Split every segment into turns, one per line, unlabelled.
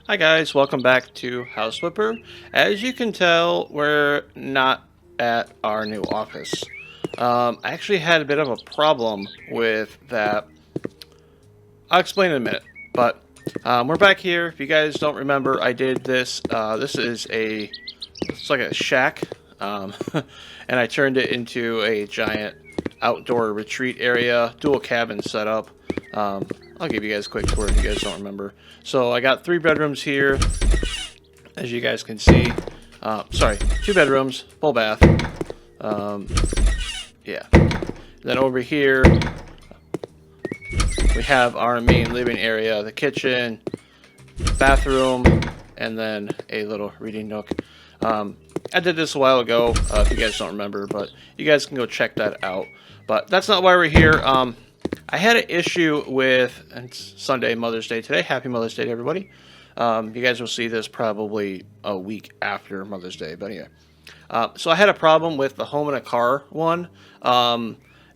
Hi guys, welcome back to House Flipper. As you can tell, we're not at our new office. I actually had a bit of a problem with that. I'll explain in a minute, but we're back here. If you guys don't remember, I did this. It's like a shack, and I turned it into a giant outdoor retreat area, dual cabin setup. I'll give you guys a quick tour if you guys don't remember. So I got 3 bedrooms here, as you guys can see. Sorry, 2 bedrooms, full bath. Yeah. Then over here, we have our main living area, the kitchen, bathroom, and then a little reading nook. I did this a while ago, if you guys don't remember, but you guys can go check that out. But that's not why we're here. I had an issue with, and it's Sunday, Mother's Day today. Happy Mother's Day to everybody. You guys will see this probably a week after Mother's Day, but anyway. So I had a problem with the home and a car one.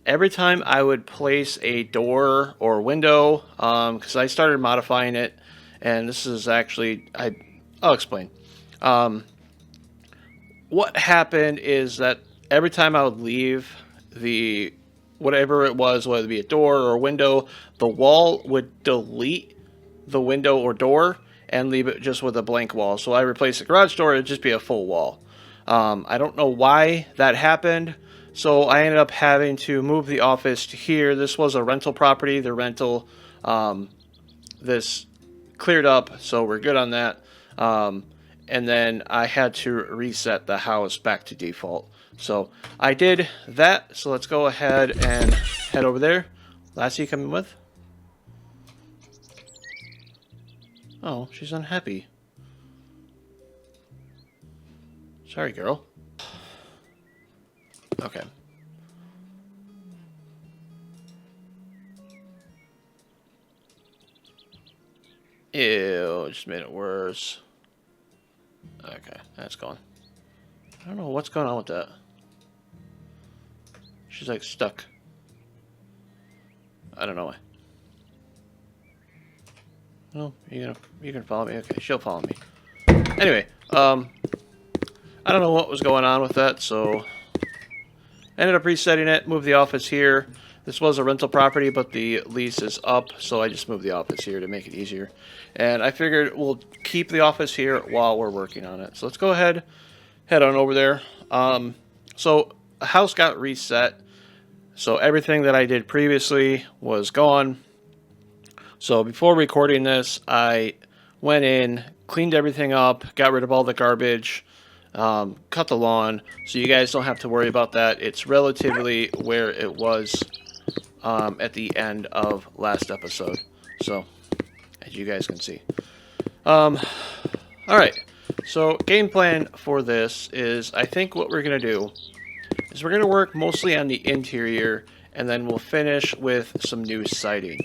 Every time I would place a door or window, because I started modifying it, and this is actually, I'll explain. What happened is that every time I would leave the whatever it was, whether it be a door or a window, the wall would delete the window or door and leave it just with a blank wall. So I replaced the garage door, it'd just be a full wall. I don't know why that happened. So I ended up having to move the office to here. This was a rental property. The rental, this cleared up, so we're good on that. And then I had to reset the house back to default. So I did that. So let's go ahead and head over there. Lassie coming with? Oh, she's unhappy. Sorry, girl. Okay. Ew, just made it worse. Okay, that's gone. I don't know what's going on with that. She's like stuck. I don't know why. Oh, you can follow me? Okay, she'll follow me. Anyway, I don't know what was going on with that, so ended up resetting it, moved the office here. This was a rental property, but the lease is up, so I just moved the office here to make it easier. And I figured we'll keep the office here while we're working on it. So let's go ahead, head on over there. So the house got reset. So everything that I did previously was gone. So before recording this, I went in, cleaned everything up, got rid of all the garbage, cut the lawn, so you guys don't have to worry about that. It's relatively where it was at the end of last episode. So, as you guys can see. Alright, so game plan for this is, I think what we're going to do is we're going to work mostly on the interior, and then we'll finish with some new siding.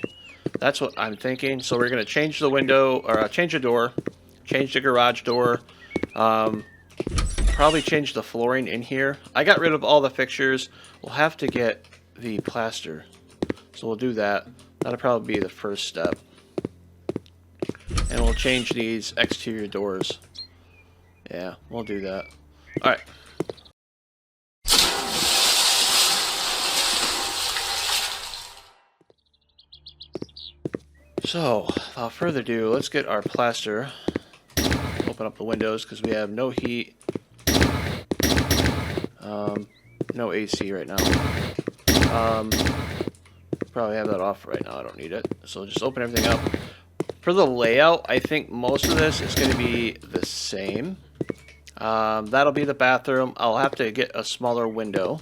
That's what I'm thinking. So we're going to change the window, or change the door, change the garage door, probably change the flooring in here. I got rid of all the fixtures. We'll have to get the plaster, so we'll do that. That'll probably be the first step. And we'll change these exterior doors. Yeah, we'll do that. Alright. So, without further ado, let's get our plaster. Open up the windows because we have no heat. No AC right now. Probably have that off right now. I don't need it. So just open everything up. For the layout, I think most of this is going to be the same. That'll be the bathroom. I'll have to get a smaller window.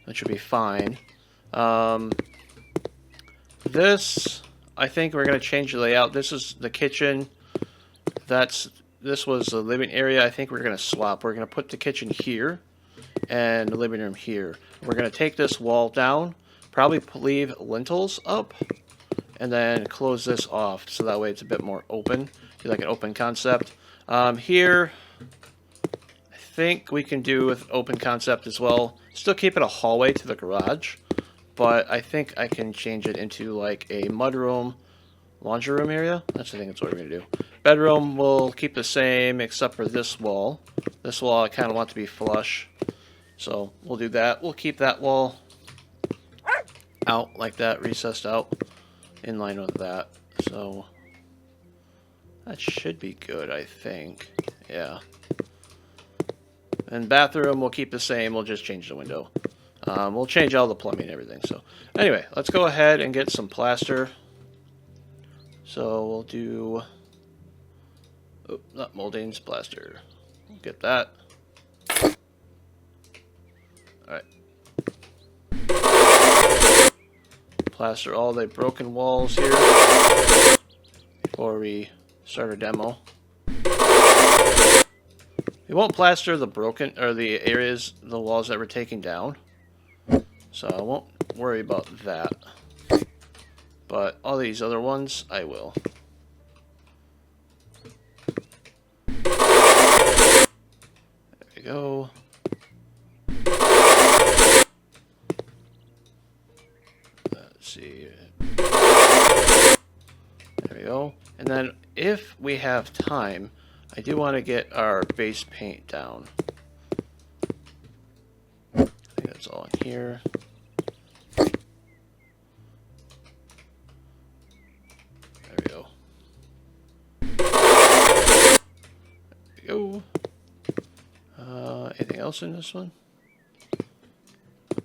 That should be fine. This, I think we're going to change the layout. This is the kitchen. This was the living area. I think we're going to swap. We're going to put the kitchen here and the living room here. We're going to take this wall down, probably leave lintels up, and then close this off so that way it's a bit more open. Do like an open concept. Here, I think we can do with open concept as well. Still keep it a hallway to the garage, but I think I can change it into like a mudroom, laundry room area. I think that's what we're going to do. Bedroom will keep the same except for this wall. This wall I kind of want to be flush. So we'll do that. We'll keep that wall out like that, recessed out, in line with that. So that should be good, I think. Yeah. And bathroom we'll keep the same. We'll just change the window. We'll change all the plumbing and everything. So anyway, let's go ahead and get some plaster. So we'll do... Oh, not moldings, plaster. We'll get that. Alright. Plaster all the broken walls here before we start our demo. We won't plaster the broken, or the areas, the walls that we're taking down. So I won't worry about that. But all these other ones, I will. There we go. Let's see. There we go. And then if we have time, I do want to get our base paint down. I think that's all in here. There we go. There we go. Anything else in this one?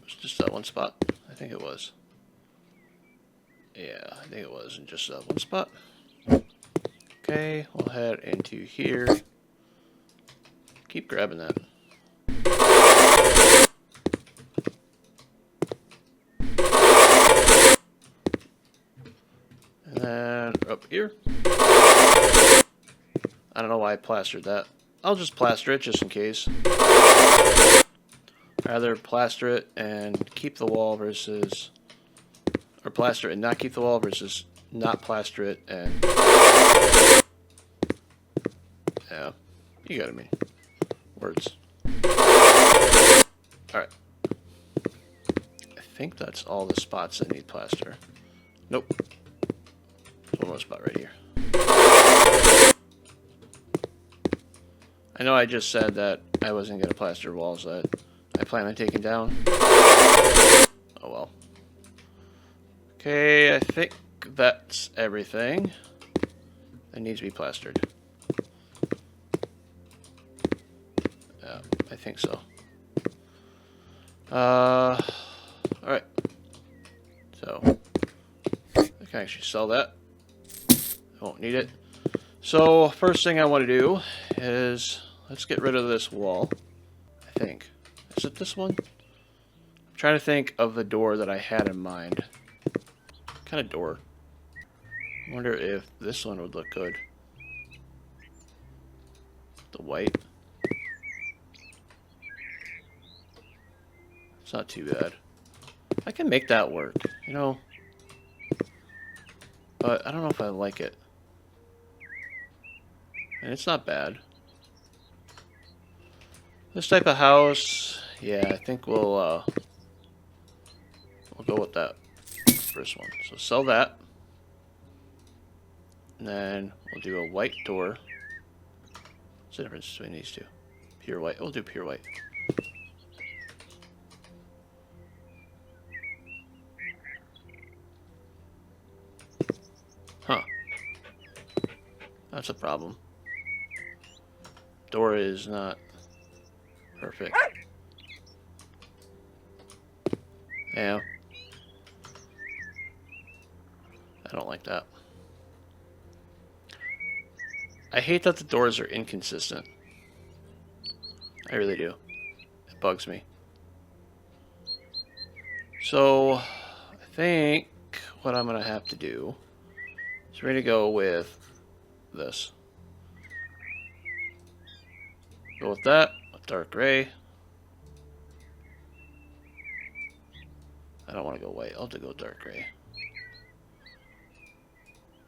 It's just that one spot. I think it was. Yeah, I think it was in just that one spot. Okay, we'll head into here. Keep grabbing that. And then up here. I don't know why I plastered that. I'll just plaster it just in case. Rather plaster it and keep the wall versus... Or plaster it and not keep the wall versus not plaster it and... Yeah, you got me. Words. Alright. I think that's all the spots that need plaster. Nope. There's one more spot right here. I know I just said that I wasn't going to plaster walls that I plan on taking down. Oh well. Okay, I think that's everything that needs to be plastered. Yeah, I think so. Alright. So, I can actually sell that. I won't need it. So, first thing I want to do is, let's get rid of this wall. I think. Is it this one? I'm trying to think of the door that I had in mind. What kind of door? I wonder if this one would look good. The white. It's not too bad. I can make that work, you know. But I don't know if I like it. And it's not bad. This type of house, yeah, I think we'll go with that first one. So sell that. And then we'll do a white door. What's the difference between these two? Pure white. We'll do pure white. Huh. That's a problem. Door is not perfect. Yeah. I don't like that. I hate that the doors are inconsistent. I really do. It bugs me. So, I think what I'm going to have to do is we're going to go with this. Go with that, with dark gray. I don't want to go white. I'll have to go dark gray.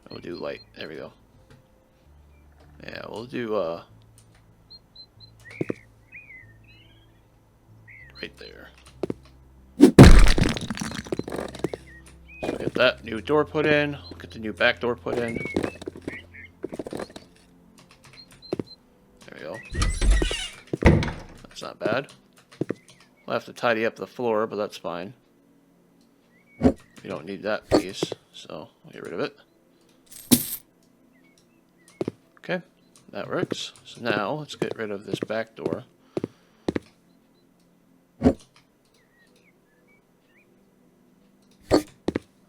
We'll do light. There we go. Yeah, we'll do right there. So get that new door put in. We'll get the new back door put in. go. That's not bad. We'll have to tidy up the floor, but that's fine. We don't need that piece, so we'll get rid of it. Okay, that works. So now let's get rid of this back door.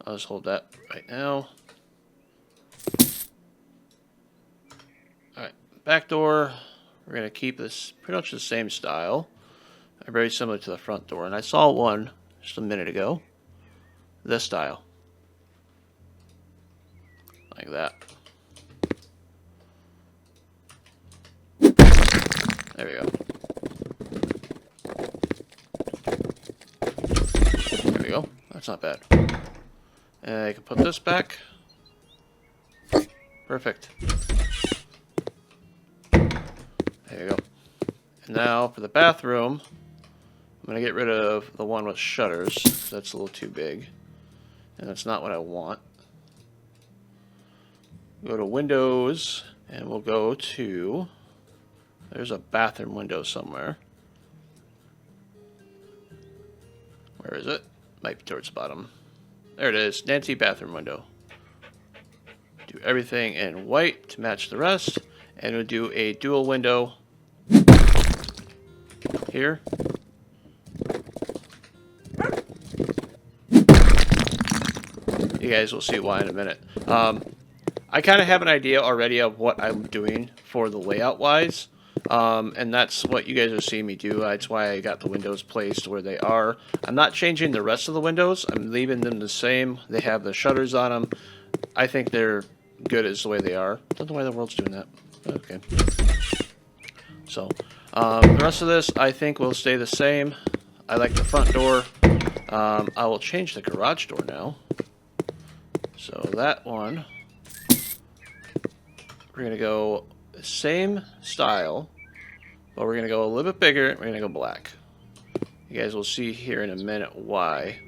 I'll just hold that right now. Alright, back door. We're going to keep this pretty much the same style. Very similar to the front door. And I saw one just a minute ago. This style. Like that. There we go. There we go. That's not bad. And I can put this back. Perfect. There you go. And now for the bathroom, I'm going to get rid of the one with shutters, because that's a little too big. And that's not what I want. Go to Windows, and we'll go to... There's a bathroom window somewhere. Where is it? Might be towards the bottom. There it is. Nancy bathroom window. Do everything in white to match the rest. And we'll do a dual window here. You guys will see why in a minute. I kind of have an idea already of what I'm doing for the layout wise. And that's what you guys are seeing me do. That's why I got the windows placed where they are. I'm not changing the rest of the windows. I'm leaving them the same. They have the shutters on them. I think they're good as the way they are. I don't know why the world's doing that. Okay. So, the rest of this I think will stay the same. I like the front door. I will change the garage door now. So that one, we're going to go the same style, but we're going to go a little bit bigger. We're going to go black. You guys will see here in a minute why.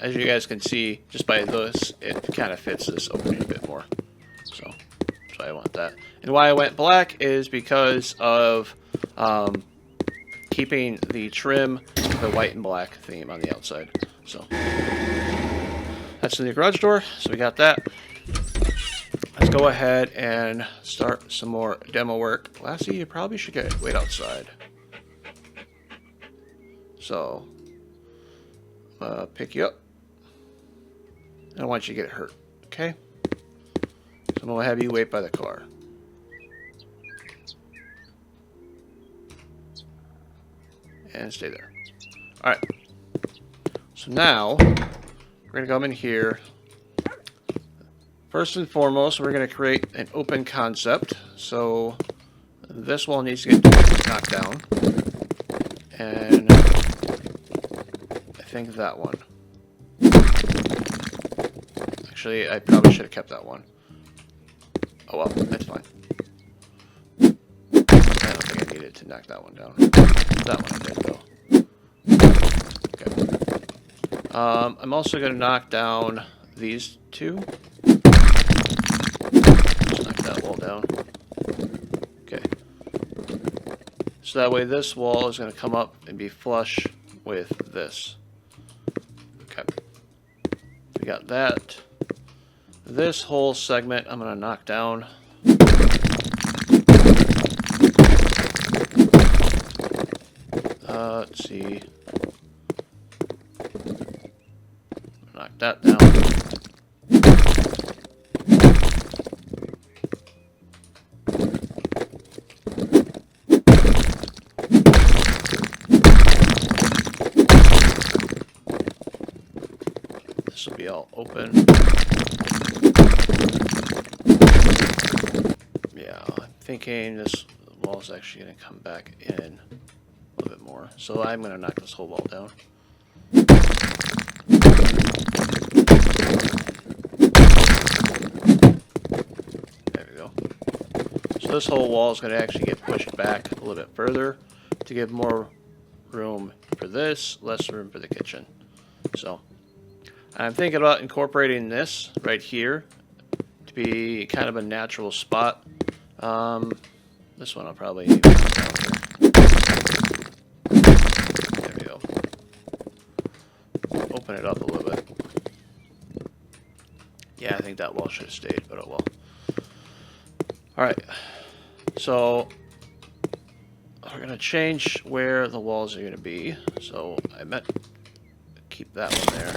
As you guys can see, just by this, it kind of fits this opening a bit more. So that's why I want that. And why I went black is because of keeping the trim, the white and black theme on the outside. So that's the new garage door. So we got that. Let's go ahead and start some more demo work. Lassie, you probably should wait outside. So pick you up. I don't want you to get hurt, okay? So I'm going to have you wait by the car. And stay there. Alright. So now, we're going to come in here. First and foremost, we're going to create an open concept. So this wall needs to get knocked down. And I think that one. Actually, I probably should have kept that one. Oh well, that's fine. I don't think I needed to knock that one down. That one I did, though. Okay. I'm also going to knock down these two. Just knock that wall down. Okay. So that way this wall is going to come up and be flush with this. Okay. We got that. This whole segment I'm going to knock down. Let's see. Knock that down. This will be all open. Yeah, I'm thinking this wall is actually going to come back in a little bit more. So I'm going to knock this whole wall down. There we go. So this whole wall is going to actually get pushed back a little bit further to give more room for this, less room for the kitchen. So I'm thinking about incorporating this right here be kind of a natural spot. This one I'll probably... There we go. Open it up a little bit. Yeah, I think that wall should have stayed, but it will. Alright, so we're going to change where the walls are going to be. So I meant keep that one there.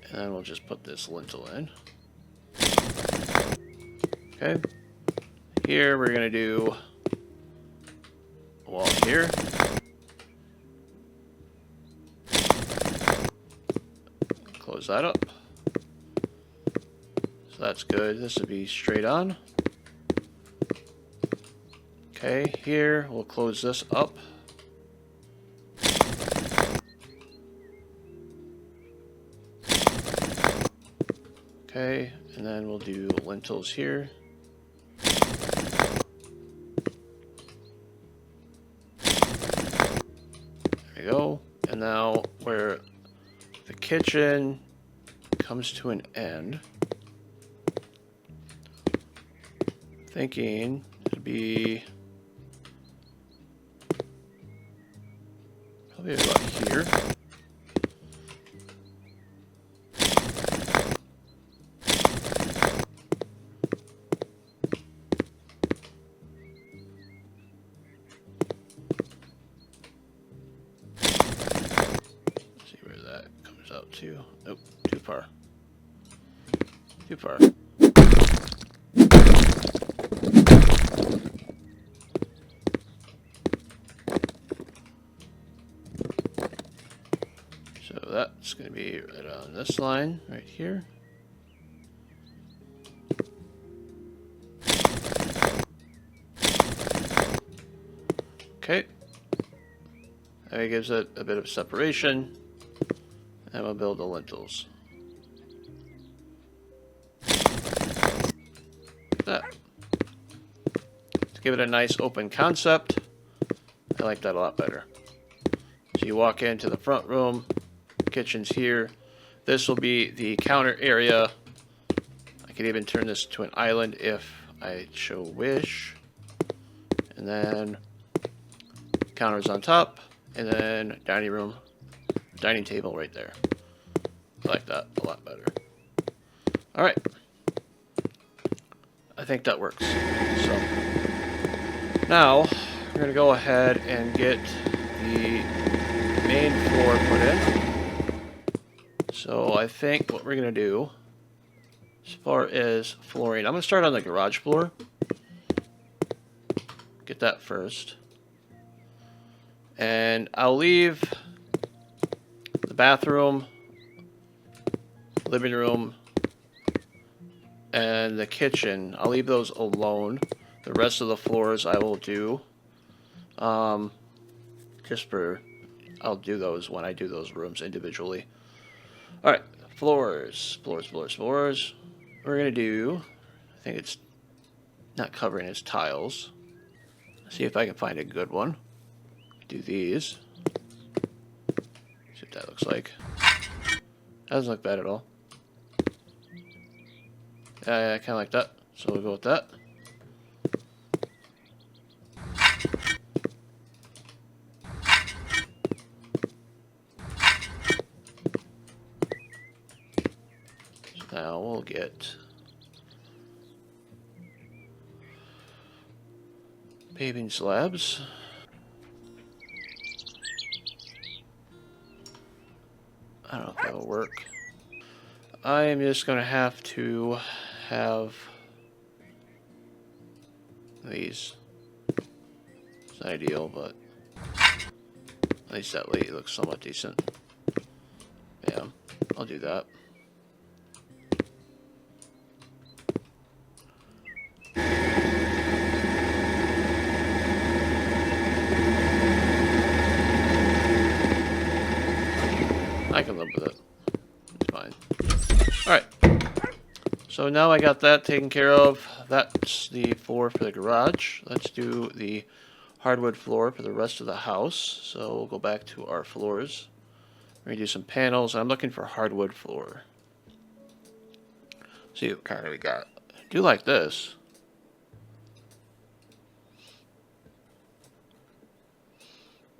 And then we'll just put this lintel in. Okay. Here we're going to do a wall here. Close that up. So that's good. This will be straight on. Okay, here we'll close this up. Okay, and then we'll do lintels here. There we go. And now where the kitchen comes to an end, thinking it'd be probably about here. See where that comes out to. Nope, too far. Too far. So that's going to be right on this line right here. Okay. That gives it a bit of separation. And we'll build the lintels. That. To give it a nice open concept. I like that a lot better. So you walk into the front room. Kitchen's here. This will be the counter area. I could even turn this to an island if I so wish. And then counters on top, and then dining room, dining table right there. I like that a lot better. All right. I think that works. So now we're going to go ahead and get the main floor put in. So I think what we're going to do, as far as flooring, I'm going to start on the garage floor. Get that first. And I'll leave the bathroom, living room, and the kitchen. I'll leave those alone. The rest of the floors I will do. I'll do those when I do those rooms individually. Alright, floors. We're going to do, I think it's not covering its tiles. Let's see if I can find a good one. Do these. See what that looks like. Doesn't look bad at all. I kind of like that, so we'll go with that. So now we'll get paving slabs. I don't know if that'll work. I am just going to have to have these. It's not ideal, but at least that way it looks somewhat decent. Yeah, I'll do that. I can live with it. It's fine. Alright. So now I got that taken care of. That's the floor for the garage. Let's do the hardwood floor for the rest of the house. So we'll go back to our floors. We're going to do some panels. I'm looking for hardwood floor. See what kind of we got. I do like this.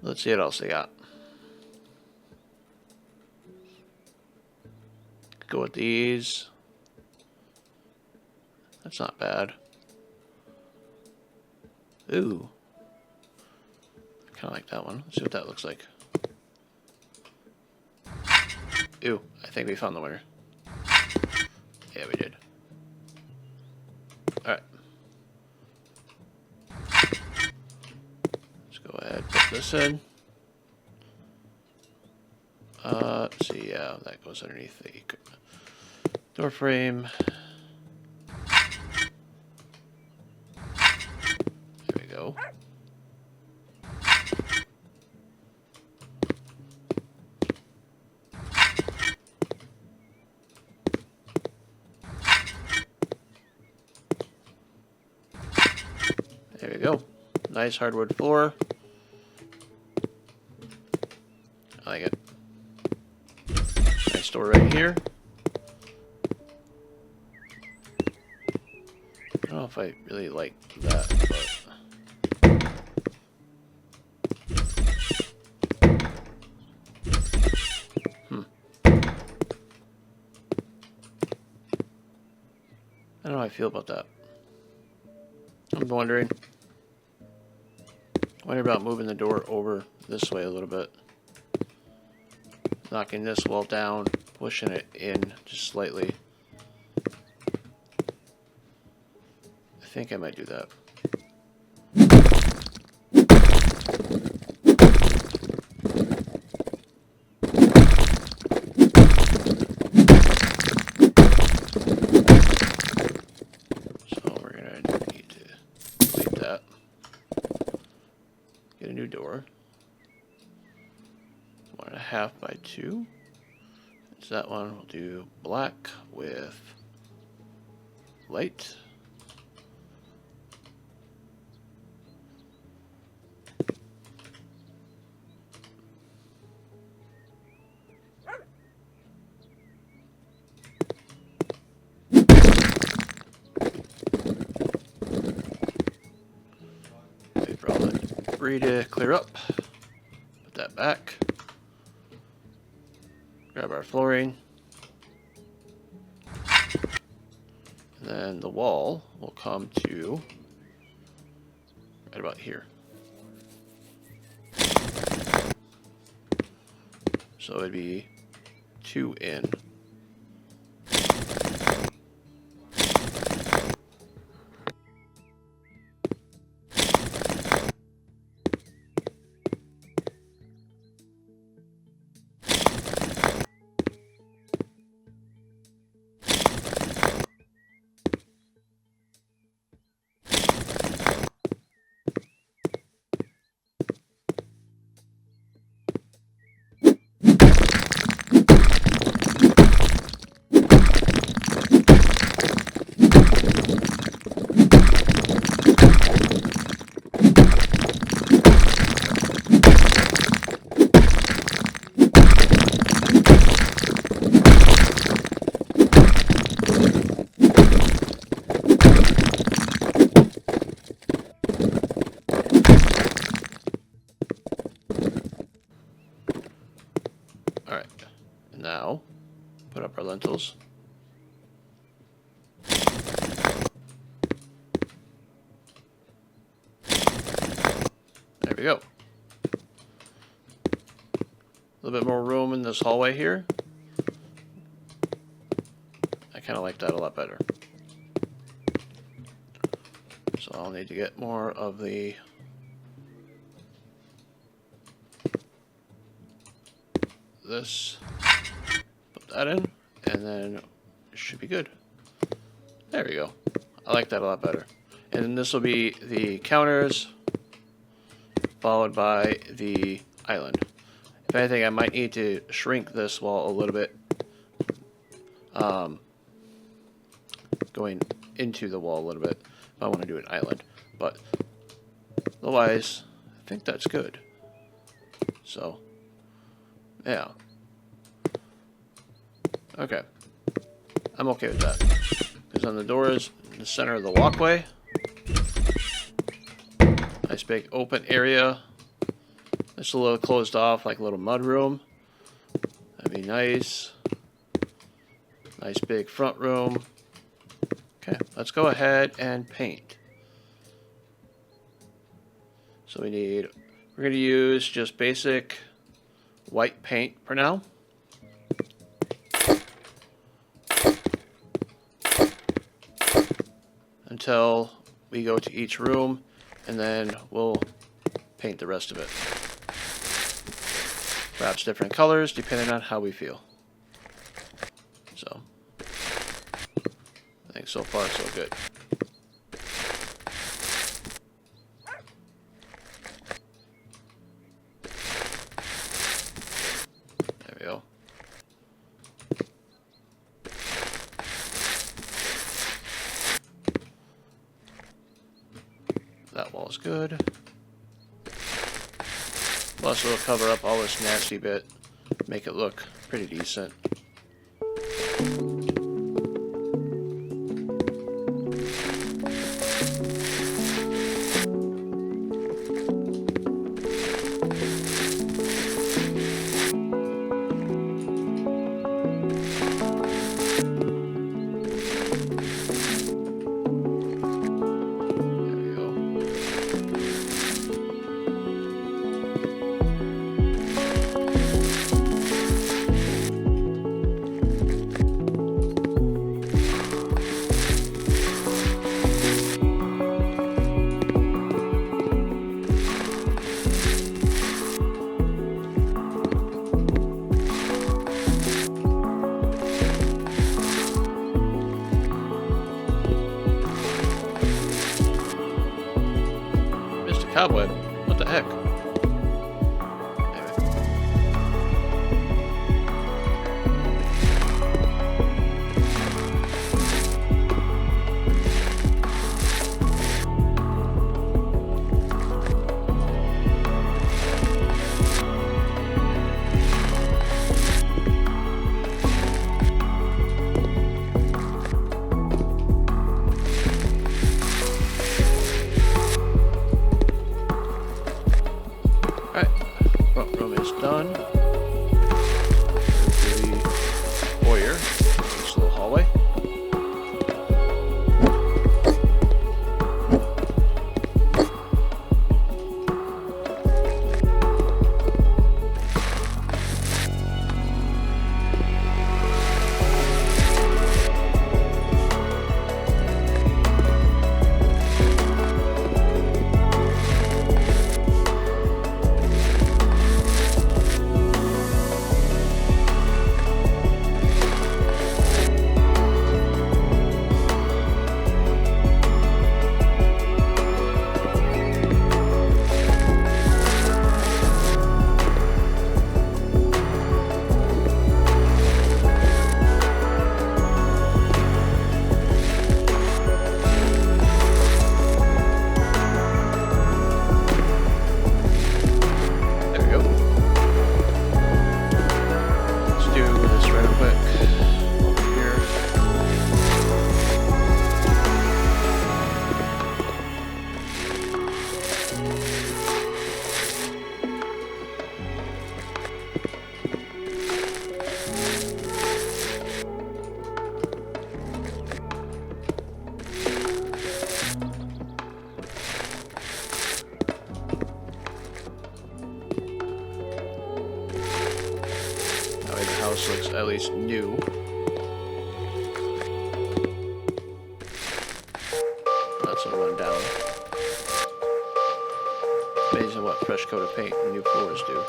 Let's see what else they got. Go with these. That's not bad. Ooh. I kind of like that one. Let's see what that looks like. Ooh, I think we found the winner. Yeah, we did. Alright. Let's go ahead and put this in. Let's see, yeah, that goes underneath the door frame. There we go. There we go. Nice hardwood floor. I like it. Nice door right here. I don't know if I really like that, but I don't know how I feel about that. I'm wondering about moving the door over this way a little bit. Knocking this wall down, pushing it in just slightly. I think I might do that. So we're gonna need to delete that. Get a new door. 1.5 by 2. So that one we'll do black with light. Wait for all the debris to clear up. Put that back. Grab our flooring. And then the wall will come to right about here. So it'd be 2 in. Alright, now put up our lentils. There we go. A little bit more room in this hallway here. I kind of like that a lot better. So I'll need to get more of the this, put that in, and then it should be good. There we go. I like that a lot better. And this will be the counters, followed by the island. If anything, I might need to shrink this wall a little bit, going into the wall a little bit if I want to do an island. But otherwise, I think that's good. So, yeah. Okay. I'm okay with that. Because then the door is in the center of the walkway. Nice big open area. Just a little closed off, like a little mud room. That'd be nice. Nice big front room. Okay, let's go ahead and paint. So we're going to use just basic white paint for now. Until we go to each room, and then we'll paint the rest of it. Perhaps different colors depending on how we feel. So, I think so far so good. There we go. That wall's good. Plus it'll cover up all this nasty bit, make it look pretty decent. Cobweb. What the heck? Done. To the foyer, this little hallway. Looks at least new. That's a rundown. Amazing what fresh coat of paint and new floors do.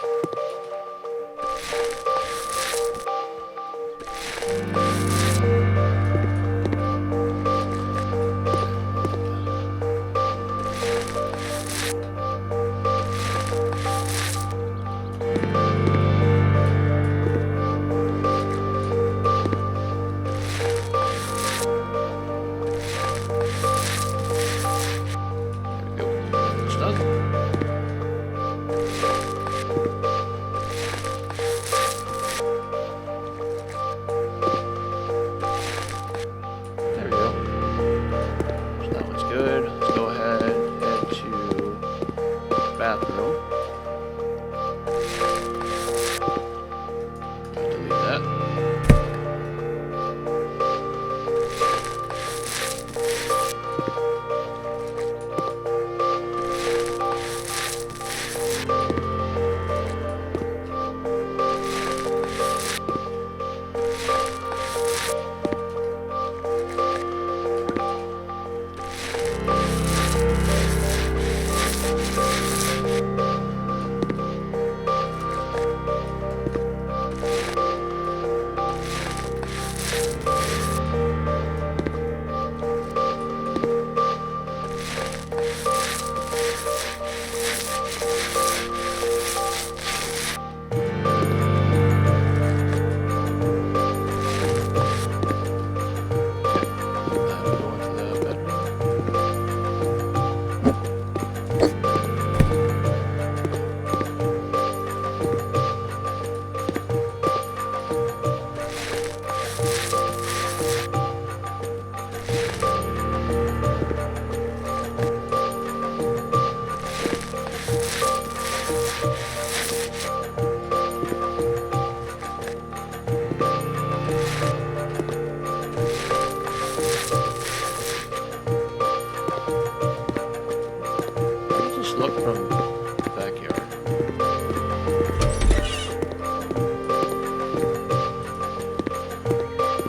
look from the backyard.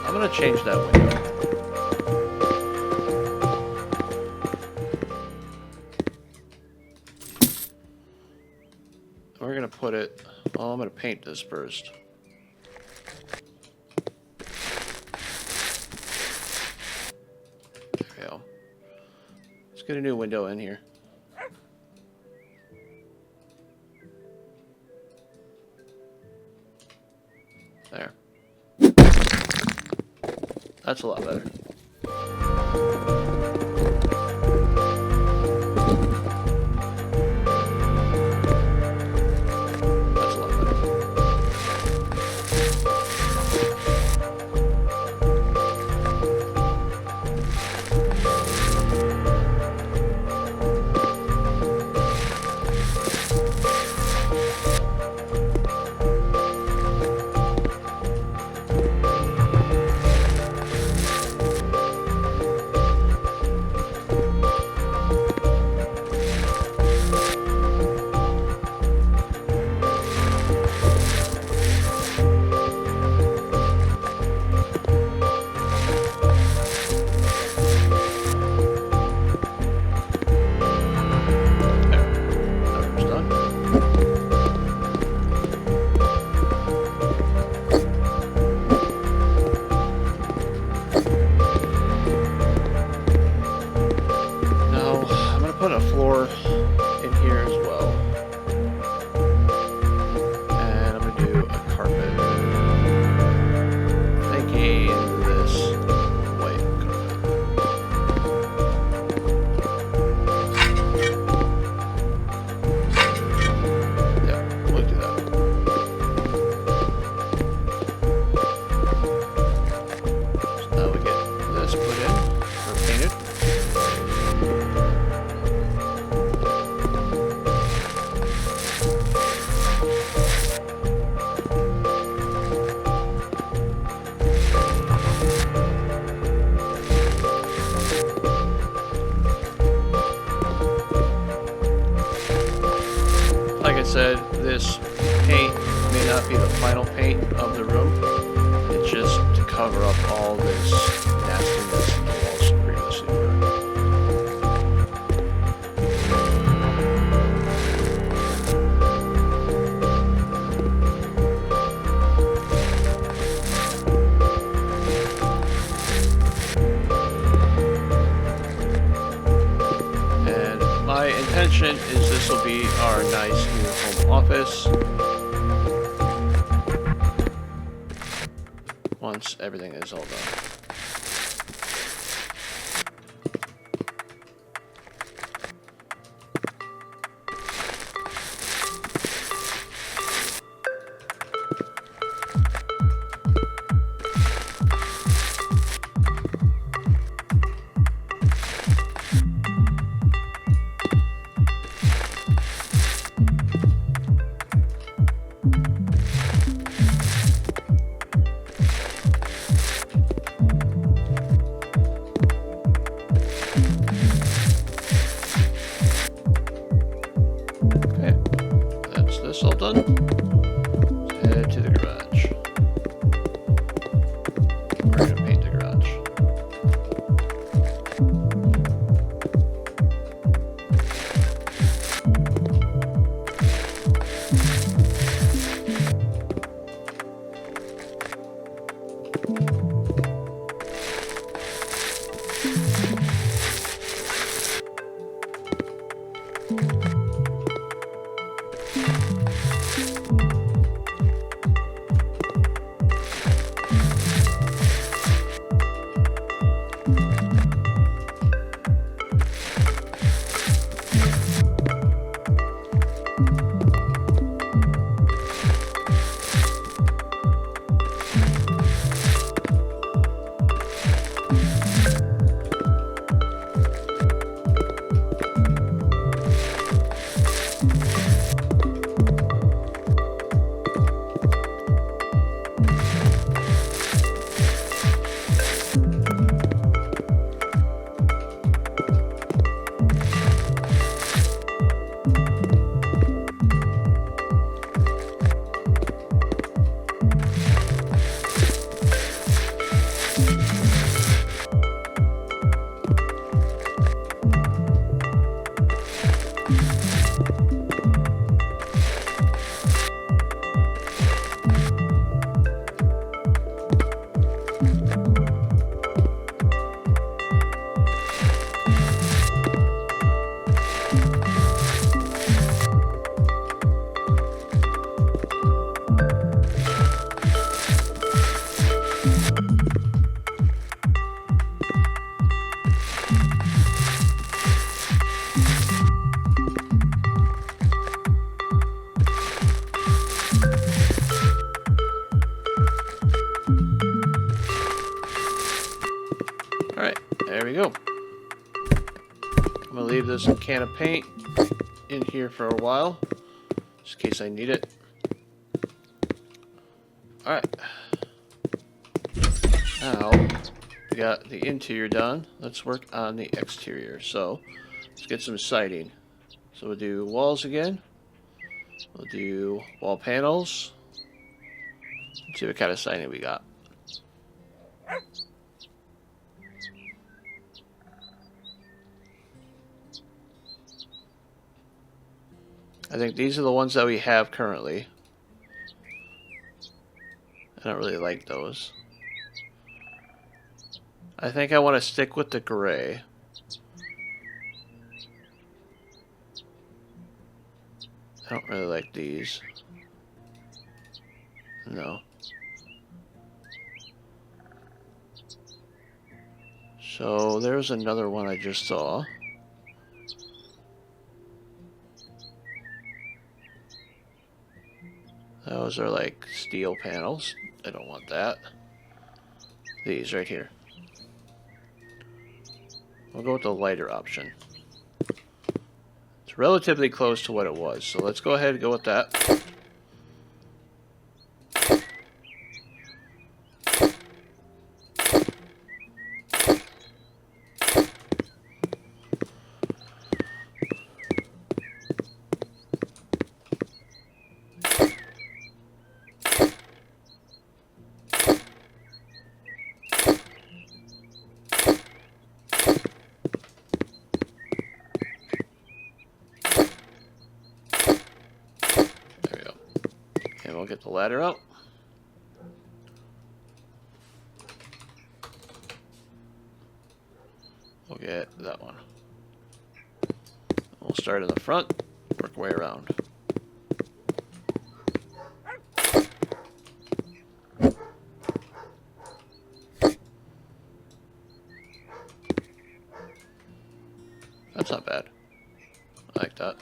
I'm gonna change that window. We're gonna put it. Oh, I'm gonna paint this first. There we go. Let's get a new window in here. There. That's a lot better. That's a lot better. Said, this paint may not be the final paint of the room. It's just to cover up all this nastiness in the walls previously. And my intention is this will be our nice new home office once everything is all done. All done. Let's head to the garage. We're gonna paint the garage. Alright, there we go. I'm gonna leave this can of paint in here for a while, just in case I need it. Alright. Now, we got the interior done. Let's work on the exterior. So, let's get some siding. So we'll do walls again. We'll do wall panels. Let's see what kind of siding we got. I think these are the ones that we have currently. I don't really like those. I think I want to stick with the gray. I don't really like these. No. So there's another one I just saw. Those are like steel panels. I don't want that. These right here. We'll go with the lighter option. It's relatively close to what it was, so let's go ahead and go with that. We'll get the ladder out. We'll get that one. We'll start in the front, work our way around. That's not bad. I like that.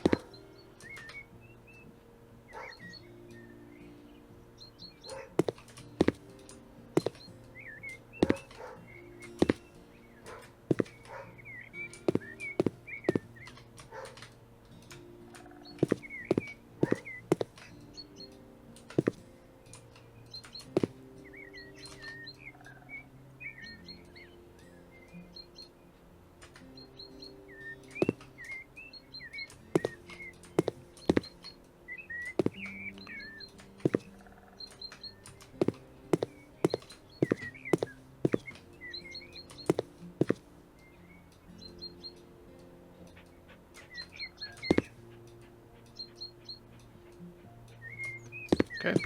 Okay.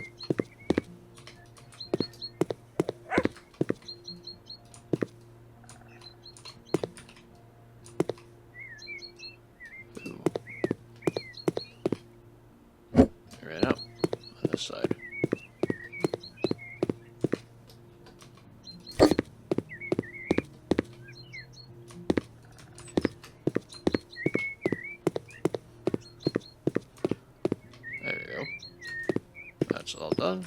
Ooh. I ran out on this side. There we go. That's all done.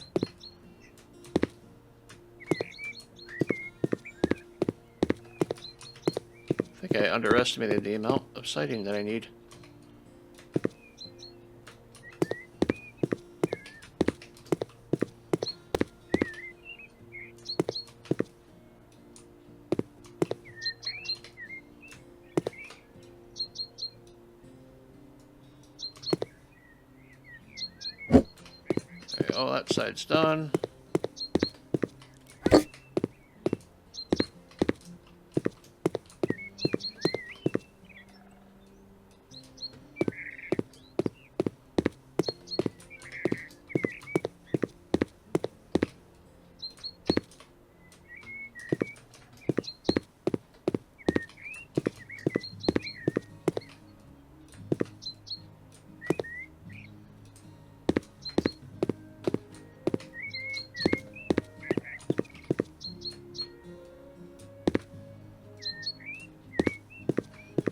I think I underestimated the amount of siding that I need. Okay, all that side's done.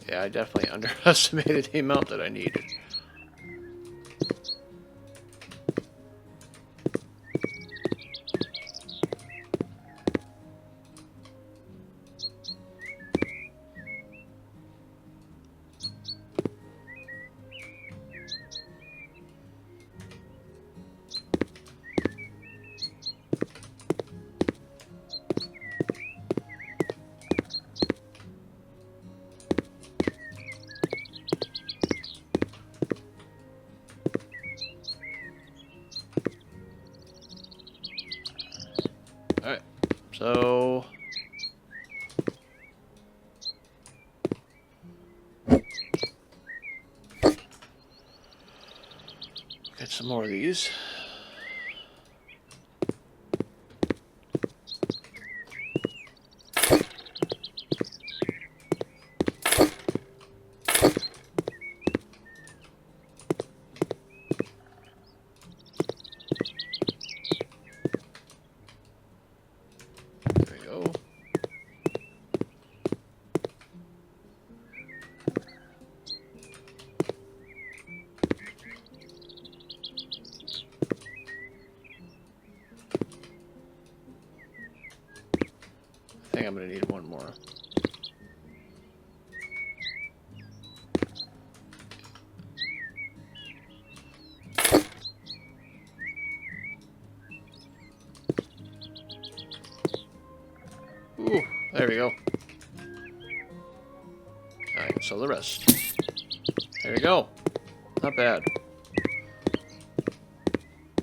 Yeah, I definitely underestimated the amount that I needed. get some more of these. There we go. I think I'm going to need one more. Ooh, there we go. I can sell the rest. There we go. Not bad.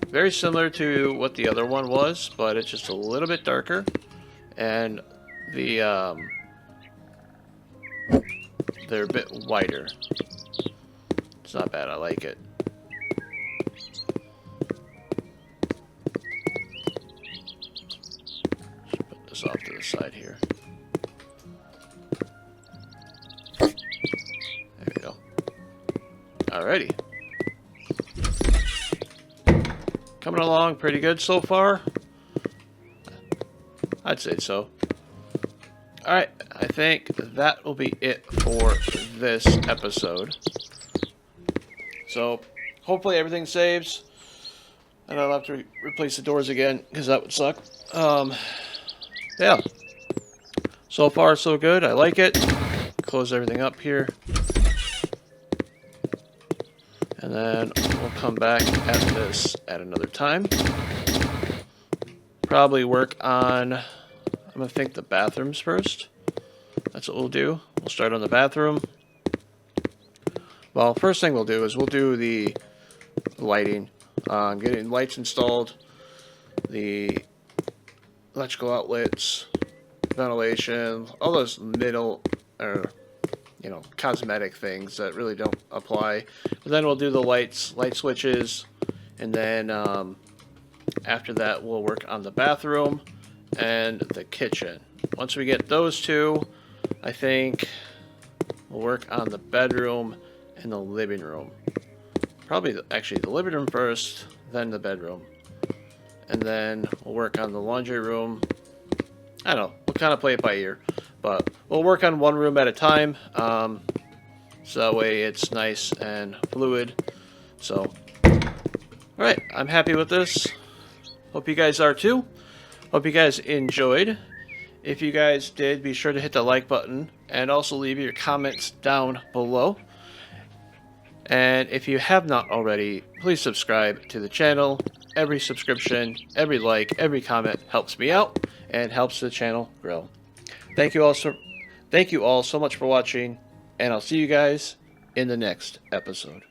Very similar to what the other one was, but it's just a little bit darker. And the they're a bit wider. It's not bad, I like it. Just put this off to the side here. There we go. Alrighty. Coming along pretty good so far. I'd say so. Alright, I think that will be it for this episode. So, hopefully everything saves. And I'll have to replace the doors again, because that would suck. Yeah. So far, so good. I like it. Close everything up here. And then we'll come back at this at another time. Probably work on, I'm going to think the bathrooms first. That's what we'll do. We'll start on the bathroom. Well, first thing we'll do is we'll do the lighting. Getting lights installed, the electrical outlets, ventilation, all those middle, cosmetic things that really don't apply. But then we'll do the light switches, and then after that we'll work on the bathroom and the kitchen. Once we get those two, I think we'll work on the bedroom and the living room. Probably actually the living room first, then the bedroom. And then we'll work on the laundry room. I don't know, we'll kind of play it by ear. But we'll work on one room at a time. So that way it's nice and fluid. So, alright, I'm happy with this. Hope you guys are too. Hope you guys enjoyed. If you guys did, be sure to hit the like button. And also leave your comments down below. And if you have not already, please subscribe to the channel. Every subscription, every like, every comment helps me out and helps the channel grow. Thank you all so much for watching, and I'll see you guys in the next episode.